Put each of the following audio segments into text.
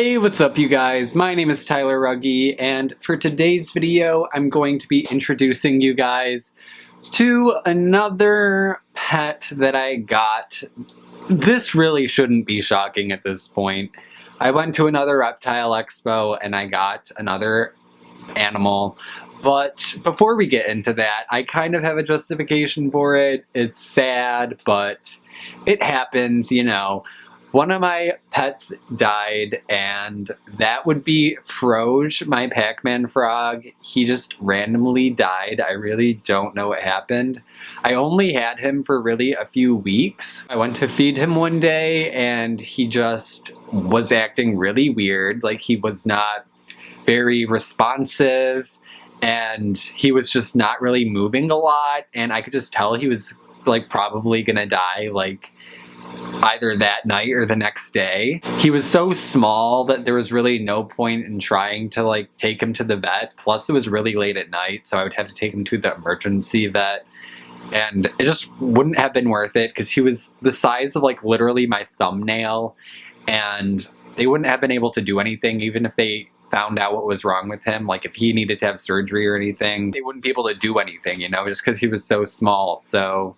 Hey, what's up you guys? My name is Tyler Rugge, and for today's video I'm going to be introducing you guys to another pet that I got. This really shouldn't be shocking at this point. I went to another reptile expo and I got another animal. But before we get into that, I kind of have a justification for it. It's sad, but it happens, you know. One of my pets died, and that would be Rugge, my pacman frog. He just randomly died. I really don't know what happened. I only had him for really a few weeks. I went to feed him one day, and he just was acting really weird. Like, he was not very responsive, and he was just not really moving a lot, and I could just tell he was like probably gonna die like either that night or the next day. He was so small that there was really no point in trying to like take him to the vet. Plus it was really late at night, so I would have to take him to the emergency vet, and it just wouldn't have been worth it because he was the size of like literally my thumbnail, and they wouldn't have been able to do anything even if they found out what was wrong with him. Like if he needed to have surgery or anything, they wouldn't be able to do anything, you know, just because he was so small. So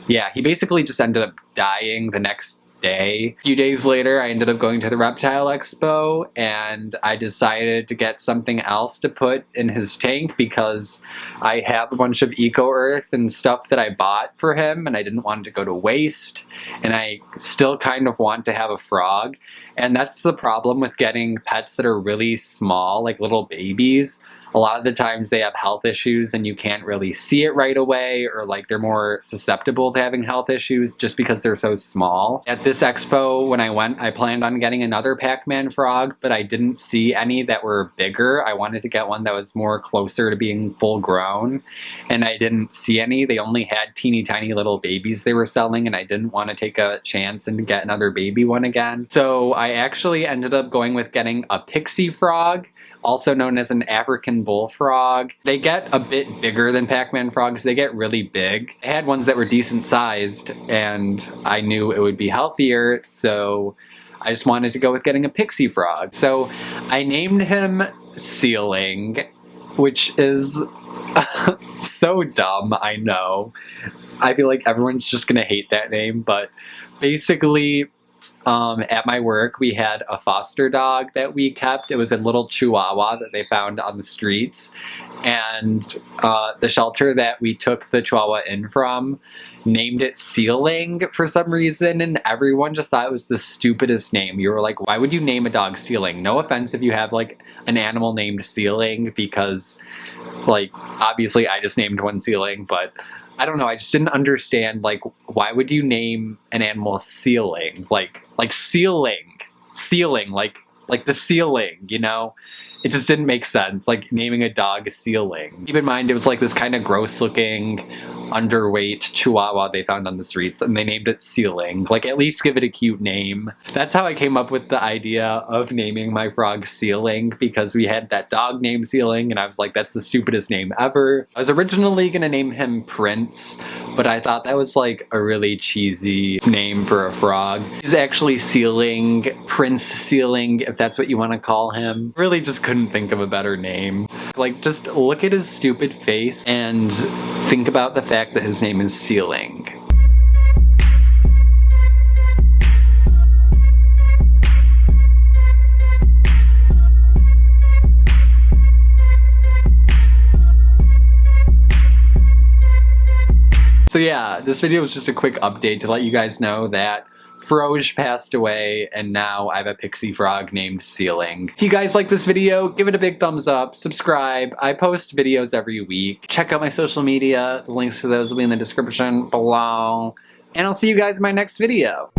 yeah, he basically just ended up dying the next day. A few days later, I ended up going to the reptile expo, and I decided to get something else to put in his tank because I have a bunch of eco-earth and stuff that I bought for him, and I didn't want it to go to waste, and I still kind of want to have a frog. And that's the problem with getting pets that are really small, like little babies. A lot of the times they have health issues and you can't really see it right away, or like they're more susceptible to having health issues just because they're so small. At this expo, when I went, I planned on getting another pacman frog, but I didn't see any that were bigger. I wanted to get one that was more closer to being full grown, and I didn't see any. They only had teeny tiny little babies they were selling, and I didn't want to take a chance and get another baby one again. So I actually ended up going with getting a pixie frog, also known as an African bullfrog. They get a bit bigger than pacman frogs. They get really big. I had ones that were decent sized, and I knew it would be healthier, so I just wanted to go with getting a pixie frog. So I named him Ceiling, which is so dumb, I know. I feel like everyone's just gonna hate that name, but basically, at my work, we had a foster dog that we kept. It was a little chihuahua that they found on the streets, and the shelter that we took the chihuahua in from named it Ceiling for some reason, and everyone just thought it was the stupidest name. You were like, why would you name a dog Ceiling? No offense if you have like an animal named Ceiling, because like obviously I just named one Ceiling, but I don't know, I just didn't understand, like, why would you name an animal Ceiling? Like ceiling, like the ceiling, you know? It just didn't make sense, like naming a dog Ceiling. Keep in mind, it was like this kind of gross looking, underweight chihuahua they found on the streets, and they named it Ceiling. Like, at least give it a cute name. That's how I came up with the idea of naming my frog Ceiling, because we had that dog named Ceiling, and I was like, that's the stupidest name ever. I was originally gonna name him Prince, but I thought that was like a really cheesy name for a frog. He's actually Ceiling, Prince Ceiling, if that's what you want to call him. Really just couldn't think of a better name. Like, just look at his stupid face and think about the fact that his name is Ceiling. So yeah, this video was just a quick update to let you guys know that Rugge passed away, and now I have a pixie frog named Ceiling. If you guys like this video, give it a big thumbs up, subscribe. I post videos every week. Check out my social media. The links to those will be in the description below. And I'll see you guys in my next video.